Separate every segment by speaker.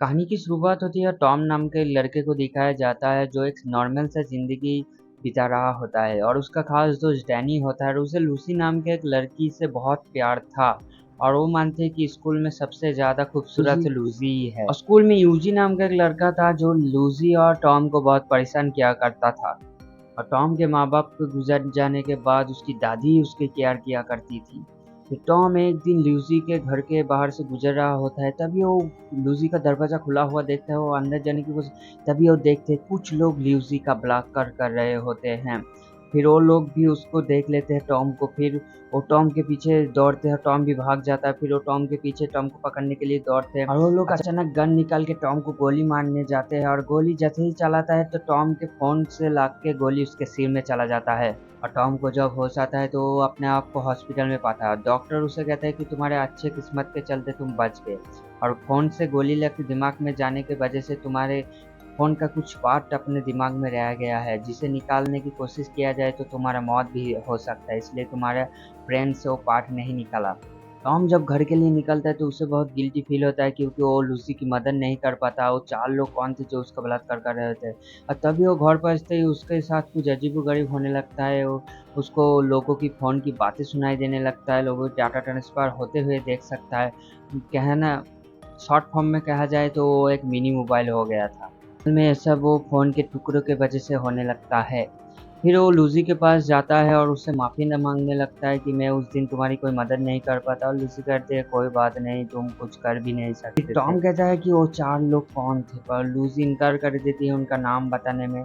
Speaker 1: कहानी की शुरुआत होती है टॉम नाम के लड़के को दिखाया जाता है जो एक नॉर्मल सा जिंदगी बिता रहा होता है और उसका खास दोस्त डैनी होता है और उसे लूसी नाम के एक लड़की से बहुत प्यार था। और वो मानते हैं कि स्कूल में सबसे ज्यादा खूबसूरत लूसी ही है। और स्कूल में यूजी नाम का एक लड़का था जो लूसी और टॉम को बहुत परेशान किया करता था। और टॉम के माँ बाप के गुजर जाने के बाद उसकी दादी उसकी केयर किया करती थी। फिर टॉम एक दिन लूसी के घर के बाहर से गुजर रहा होता है, तभी वो लूसी का दरवाजा खुला हुआ देखता है। वो अंदर जाने की कोशिश, तभी वो देखते हैं कुछ लोग लूसी का बलात्कार कर रहे होते हैं। फिर वो लोग भी उसको देख लेते हैं टॉम को। फिर वो टॉम के पीछे दौड़ते हैं, टॉम भी भाग जाता है। फिर वो टॉम के पीछे टॉम को पकड़ने के लिए दौड़ते हैं और वो लोग अचानक गन निकाल के टॉम को गोली मारने जाते हैं। और गोली जैसे ही चलाता है तो टॉम के फोन से लाग के गोली उसके सिर में चला जाता है। और टॉम को जब होश आता है तो वो अपने आप को हॉस्पिटल में पाता है। डॉक्टर उसे कहता है कि तुम्हारे अच्छे किस्मत के चलते तुम बच गए, और फोन से गोली लग के दिमाग में जाने की वजह से तुम्हारे फोन का कुछ पार्ट अपने दिमाग में रह गया है, जिसे निकालने की कोशिश किया जाए तो तुम्हारा मौत भी हो सकता है, इसलिए तुम्हारे ब्रेन से वो पार्ट नहीं निकाला। टॉम जब घर के लिए निकलता है तो उसे बहुत गिल्टी फील होता है क्योंकि वो लूसी की मदद नहीं कर पाता। वो 4 लोग कौन थे जो उसका बलात्कार कर रहे थे। और तभी वो घर पहुंचते ही उसके साथ कुछ अजीबोगरीब होने लगता है। उसको लोगों की फ़ोन की बातें सुनाई देने लगता है, लोगों की डाटा ट्रांसफ़र होते हुए देख सकता है। कहना शॉर्ट फॉर्म में कहा जाए तो वो एक मिनी मोबाइल हो गया था। असल में ये सब वो फ़ोन के टुकड़ों के वजह से होने लगता है। फिर वो लूसी के पास जाता है और उससे माफ़ी न मांगने लगता है कि मैं उस दिन तुम्हारी कोई मदद नहीं कर पाता। और लूसी कहती है कोई बात नहीं, तुम कुछ कर भी नहीं सकते थे। टॉम कहता है कि वो 4 लोग कौन थे, पर लूसी इनकार कर देती है उनका नाम बताने में।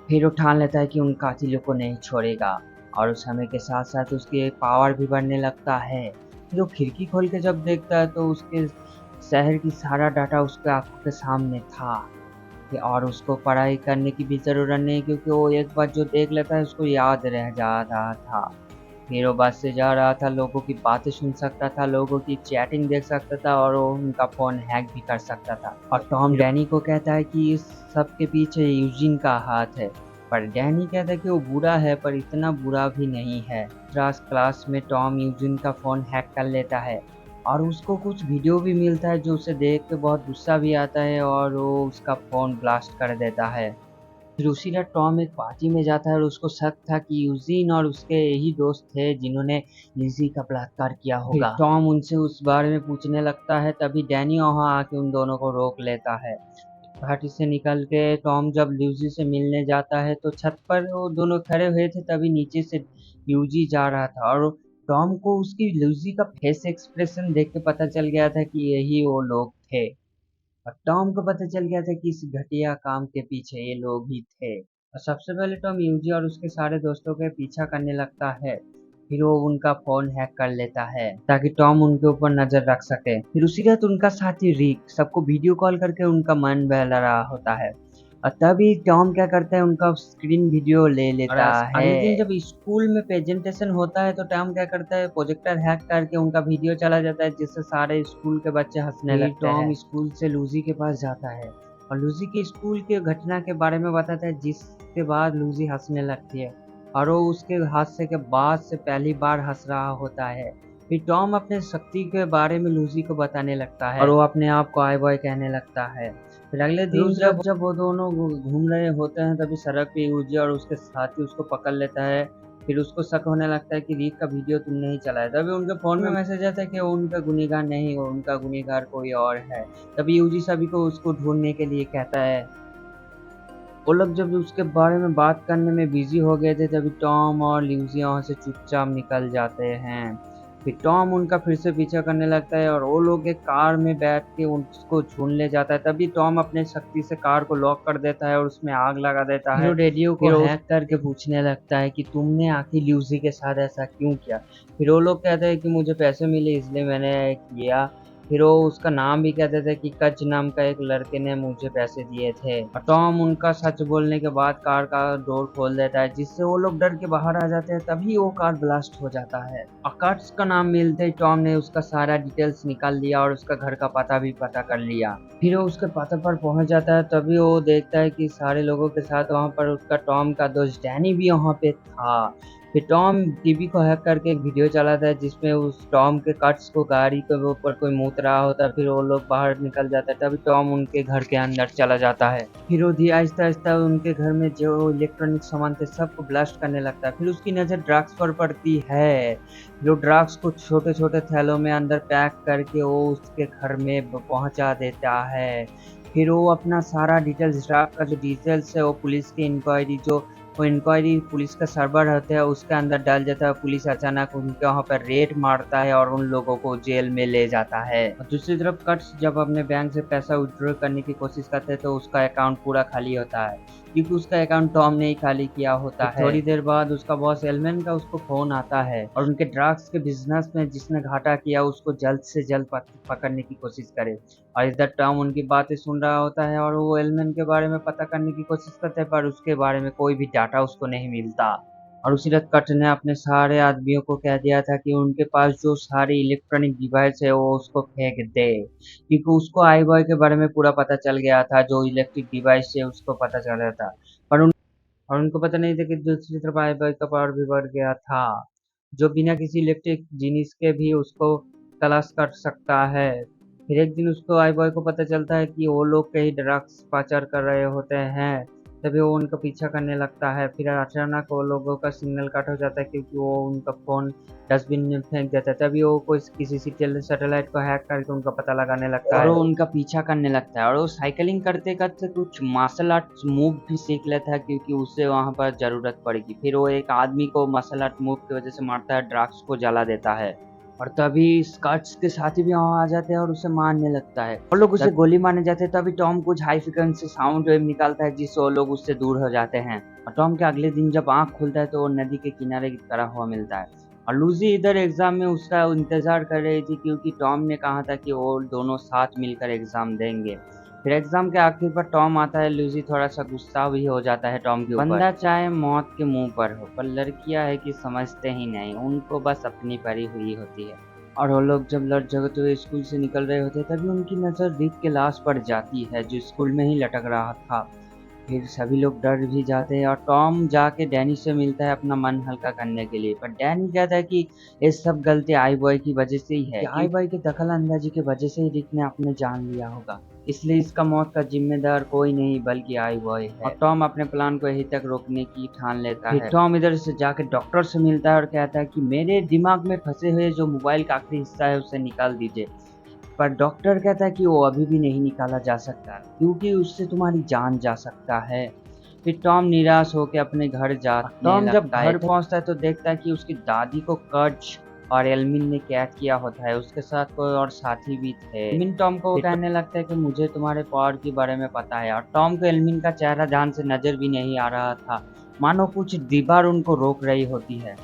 Speaker 1: फिर वो ठान लेता है कि उन कातिलों को नहीं छोड़ेगा। और उस समय के साथ साथ उसकी पावर भी बढ़ने लगता है। फिर वो खिड़की खोल के जब देखता है तो उसके शहर की सारा डाटा उसके आंखों के सामने था। और उसको पढ़ाई करने की भी ज़रूरत नहीं क्योंकि वो एक बार जो देख लेता है उसको याद रह जा रहा था। फिर वो बस से जा रहा था, लोगों की बातें सुन सकता था, लोगों की चैटिंग देख सकता था और वो उनका फ़ोन हैक भी कर सकता था। और टॉम डैनी को कहता है कि इस सब के पीछे यूजिन का हाथ है। पर डैनी कहता है कि वो बुरा है पर इतना बुरा भी नहीं है। क्लास में टॉम यूजिन का फ़ोन हैक कर लेता है और उसको कुछ वीडियो भी मिलता है जो उसे देख के बहुत गुस्सा भी आता है और वो उसका फ़ोन ब्लास्ट कर देता है। फिर उसी रात टॉम एक पार्टी में जाता है और उसको शक था कि यूजीन और उसके यही दोस्त थे जिन्होंने लिज़ी का बलात्कार किया होगा। फिर टॉम उनसे उस बारे में पूछने लगता है, तभी डैनी वहाँ आके उन दोनों को रोक लेता है। पार्टी से निकल के टॉम जब ल्यूजी से मिलने जाता है तो छत पर वो दोनों खड़े हुए थे, तभी नीचे से ल्यूजी जा रहा था और टॉम को उसकी ल्यूजी का फेस एक्सप्रेशन देख के पता चल गया था कि यही वो लोग थे। और टॉम को पता चल गया था कि इस घटिया काम के पीछे ये लोग ही थे। और सबसे पहले टॉम यूजी और उसके सारे दोस्तों के पीछा करने लगता है। फिर वो उनका फोन हैक कर लेता है ताकि टॉम उनके ऊपर नजर रख सके। फिर उसी रात उनका साथी रिक सबको वीडियो कॉल करके उनका मन बहला रहा होता है। और तभी टॉम क्या करता है, उनका स्क्रीन वीडियो ले लेता है। अगले दिन जब स्कूल में प्रेजेंटेशन होता है तो टॉम क्या करता है, प्रोजेक्टर हैक करके उनका वीडियो चला जाता है जिससे सारे स्कूल के बच्चे हंसने लगते हैं। टॉम स्कूल से लूजी के पास जाता है और लूजी के स्कूल के घटना के बारे में बताता है, जिसके बाद लूजी हंसने लगती है और वो उसके हादसे के बाद से पहली बार हंस रहा होता है। फिर टॉम अपने शक्ति के बारे में लूजी को बताने लगता है और वो अपने आप को आई बॉय कहने लगता है। फिर अगले दिन जब वो दोनों घूम रहे होते हैं तभी सड़क पे यूजी और उसके साथी उसको पकड़ लेता है। फिर उसको शक होने लगता है कि रीत का वीडियो तुमने ही चलाया। तभी उनके फोन में मैसेज आता है कि वो उनका गुनहगार नहीं, वो उनका गुनहगार कोई और है। तभी यूजी सभी को उसको ढूंढने के लिए कहता है। वो लोग जब उसके बारे में बात करने में बिजी हो गए थे तभी टॉम और ल्यूसी वहाँ से चुपचाप निकल जाते हैं। फिर टॉम उनका फिर से पीछा करने लगता है और वो लोग एक कार में बैठ के उसको ढूंढ ले जाता है। तभी टॉम अपने शक्ति से कार को लॉक कर देता है और उसमें आग लगा देता है। फिर रेडियो को हैक करके पूछने लगता है कि तुमने आखिर ल्यूसी के साथ ऐसा क्यों किया। फिर वो लोग कहते हैं कि मुझे पैसे मिले इसलिए मैंने किया। फिर वो उसका नाम भी कहते थे कि कच नाम का एक लड़के ने मुझे पैसे दिए थे। और टॉम उनका सच बोलने के बाद कार का डोर खोल देता है जिससे वो लोग डर के बाहर आ जाते हैं। तभी वो कार ब्लास्ट हो जाता है। और कच का नाम मिलते ही टॉम ने उसका सारा डिटेल्स निकाल लिया और उसका घर का पता भी पता कर लिया। फिर वो उसके पते पर पहुंच जाता है, तभी वो देखता है कि सारे लोगों के साथ वहाँ पर उसका टॉम का दोस्त डैनी भी वहाँ पे था। फिर टॉम टीवी को हैक करके एक वीडियो चलाता है जिसमें उस टॉम के कट्स को गाड़ी के ऊपर कोई मूत रहा होता है। फिर वो लोग बाहर निकल जाता है, तभी टॉम उनके घर के अंदर चला जाता है। फिर वो आहिस्ता आहिस्ता उनके घर में जो इलेक्ट्रॉनिक सामान थे सबको ब्लास्ट करने लगता है। फिर उसकी नज़र ड्रग्स पर पड़ती है। जो ड्रग्स को छोटे छोटे थैलों में अंदर पैक करके वो उसके घर में पहुंचा देता है। फिर वो अपना सारा डिटेल्स, ड्रग का जो डिटेल्स है वो पुलिस की इंक्वायरी, जो वो इंक्वायरी पुलिस का सर्वर होता है उसके अंदर डाल जाता है। पुलिस अचानक उनके वहाँ पर रेड मारता है और उन लोगों को जेल में ले जाता है। और दूसरी तरफ कट्स जब अपने बैंक से पैसा विड्रॉ करने की कोशिश करते हैं तो उसका अकाउंट पूरा खाली होता है, क्योंकि उसका अकाउंट टॉम ने ही खाली किया होता है। थोड़ी देर बाद उसका बॉस एलमैन का उसको फोन आता है और उनके ड्रग्स के बिजनेस में जिसने घाटा किया उसको जल्द से जल्द पकड़ने की कोशिश करे। और इधर टॉम उनकी बातें सुन रहा होता है और वो एलमैन के बारे में पता करने की कोशिश करता है, पर उसके बारे में कोई भी डाटा उसको नहीं मिलता। और उसी रात कट ने अपने सारे आदमियों को कह दिया था कि उनके पास जो सारी इलेक्ट्रॉनिक डिवाइस है वो उसको फेंक दे, क्योंकि उसको आई बॉय के बारे में पूरा पता चल गया था। जो इलेक्ट्रिक डिवाइस है उसको पता चल रहा था, और उनको पता नहीं था कि दूसरी तरफ आई बॉय का पावर भी बढ़ गया था, जो बिना किसी इलेक्ट्रिक जिनिस के भी उसको तलाश कर सकता है। फिर एक दिन उसको आई बॉय को पता चलता है कि वो लोग कहीं ड्रग्स पाचार कर रहे होते हैं, तभी वो उनका पीछा करने लगता है। फिर अचानक वो लोगों का सिग्नल कट हो जाता है क्योंकि वो उनका फोन डस्टबिन में फेंक देता है। तभी वो कोई किसी सैटेलाइट को हैक करके उनका पता लगाने लगता है और वो उनका पीछा करने लगता है। और वो साइकिलिंग करते करते कुछ मार्शल आर्ट मूव भी सीख लेता है क्योंकि उसे वहां पर जरूरत पड़ेगी। फिर वो एक आदमी को मार्शल आर्ट मूव की वजह से मारता है, ड्रग्स को जला देता है। और तभी स्कर्ट्स के साथी भी वहां आ जाते हैं और उसे मारने लगता है, और लोग उसे गोली मारने जाते हैं। तभी टॉम कुछ हाई फ्रिक्वेंसी साउंड वेव निकालता है जिससे वो लोग उससे दूर हो जाते हैं। और टॉम के अगले दिन जब आंख खुलता है तो वो नदी के किनारे की तरह हुआ मिलता है। और लूसी इधर एग्जाम में उसका इंतजार कर रही थी क्योंकि टॉम ने कहा था कि वो दोनों साथ मिलकर एग्जाम देंगे। फिर एग्जाम के आखिर पर टॉम आता है। लूसी थोड़ा सा गुस्सा भी हो जाता है टॉम के ऊपर। बंदा चाहे मौत के मुंह पर हो, पर लड़कियां है कि समझते ही नहीं, उनको बस अपनी परी हुई होती है। और वो लोग जब लड़ झगड़ते हुए स्कूल से निकल रहे होते तभी उनकी नज़र रिक के लाश पर जाती है जो स्कूल में ही लटक रहा था। फिर सभी लोग डर भी जाते हैं और टॉम जाके डैनी से मिलता है अपना मन हल्का करने के लिए, पर डैनी कहता है कि ये सब गलती आई बॉय की वजह से ही है, कि आई बॉय के दखल अंदाजी की वजह से ही रिक ने अपने जान लिया होगा, इसलिए इसका मौत का जिम्मेदार कोई नहीं बल्कि आई बॉय है। और टॉम अपने प्लान को यहीं तक रोकने की ठान लेता है। टॉम इधर से जाके डॉक्टर से मिलता है और कहता है कि मेरे दिमाग में फंसे हुए जो मोबाइल का आखिरी हिस्सा है उसे निकाल दीजिए, पर डॉक्टर कहता है कि वो अभी भी नहीं निकाला जा सकता क्योंकि उससे तुम्हारी जान जा सकता है। फिर टॉम निराश होकर अपने घर जाने टॉम जब घर पहुंचता है तो देखता है कि उसकी दादी को कर्ज और एल्मिन ने कैद किया होता है, उसके साथ कोई और साथी भी थे। एल्मिन टॉम को कहने लगता है कि मुझे तुम्हारे पावर के बारे में पता है, और टॉम को एल्मिन का चेहरा ध्यान से नजर भी नहीं आ रहा था, मानो कुछ दीवार उनको रोक रही होती है।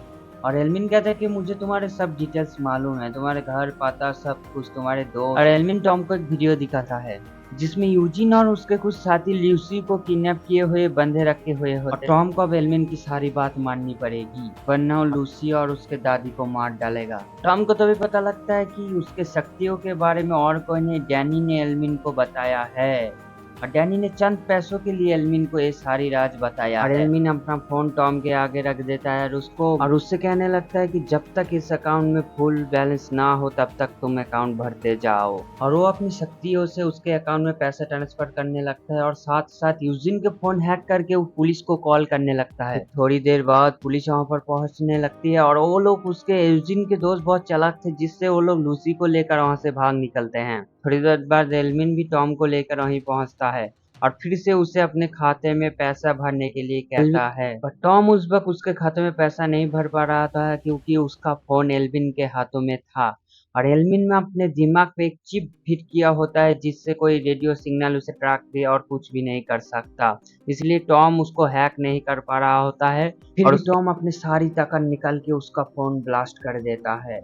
Speaker 1: और एल्मिन कहता है कि मुझे तुम्हारे सब डिटेल्स मालूम है, तुम्हारे घर पता सब कुछ, तुम्हारे दोस्त। और एल्मिन टॉम को एक वीडियो दिखाता है जिसमें यूजिन और उसके कुछ साथी ल्यूसी को किडनैप किए हुए बंधे रखे हुए होते हैं। टॉम को अब एल्मिन की सारी बात माननी पड़ेगी वरना वो लूसी और उसके दादी को मार डालेगा। टॉम को तभी पता लगता है कि उसके शक्तियों के बारे में और कोई नहीं, डैनी ने एल्मिन को बताया है, और डैनी ने चंद पैसों के लिए एल्मिन को ये सारी राज बताया। और एल्मिन अपना फोन टॉम के आगे रख देता है और उससे कहने लगता है कि जब तक इस अकाउंट में फुल बैलेंस ना हो तब तक तुम अकाउंट भरते जाओ। और वो अपनी शक्तियों से उसके अकाउंट में पैसा ट्रांसफर करने लगता है और साथ साथ यूजिन के फोन हैक करके वो पुलिस को कॉल करने लगता है। थोड़ी देर बाद पुलिस वहाँ पर पहुंचने लगती है और वो लोग उसके यूजिन के दोस्त बहुत चालाक थे जिससे वो लोग लूसी को लेकर वहाँ से भाग निकलते हैं। थोड़ी देर बाद एल्मिन भी टॉम को लेकर वहीं पहुंचता है और फिर से उसे अपने खाते में पैसा भरने के लिए कहता है, पर टॉम उस वक्त उसके खाते में पैसा नहीं भर पा रहा था क्योंकि उसका फोन एल्विन के हाथों में था, और एल्विन में अपने दिमाग पे एक चिप फिट किया होता है जिससे कोई रेडियो सिग्नल उसे ट्रैक भी और कुछ भी नहीं कर सकता, इसलिए टॉम उसको हैक नहीं कर पा रहा होता है। फिर टॉम अपने सारी ताकत निकाल के उसका फोन ब्लास्ट कर देता है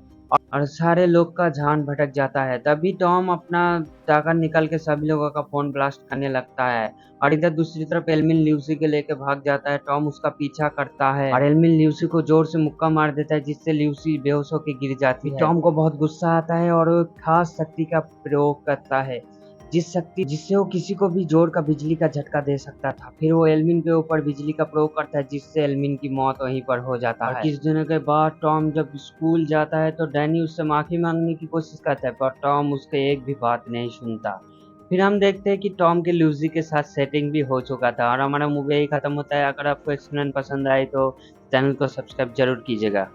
Speaker 1: और सारे लोग का ध्यान भटक जाता है। तभी टॉम अपना ताकत निकल के सभी लोगों का फोन ब्लास्ट करने लगता है और इधर दूसरी तरफ एल्मिन ल्यूसी के लेके भाग जाता है। टॉम उसका पीछा करता है और एल्मिन ल्यूसी को जोर से मुक्का मार देता है जिससे ल्यूसी बेहोश होकर गिर जाती है। टॉम को बहुत गुस्सा आता है और वो खास शक्ति का प्रयोग करता है जिससे वो किसी को भी जोर का बिजली का झटका दे सकता था। फिर वो एल्विन के ऊपर बिजली का प्रयोग करता है, जिससे एल्विन की मौत वहीं पर हो जाता है। और कुछ दिनों के बाद टॉम जब स्कूल जाता है तो डैनी उससे माफी मांगने की कोशिश करता है, पर टॉम उसके एक भी बात नहीं सुनता। फिर हम देखते हैं कि टॉम के लूसी के साथ सेटिंग भी हो चुका था, और हमारा मूवी यही खत्म होता है। अगर आपको एक्सप्लेन पसंद आए तो चैनल को सब्सक्राइब जरूर कीजिएगा।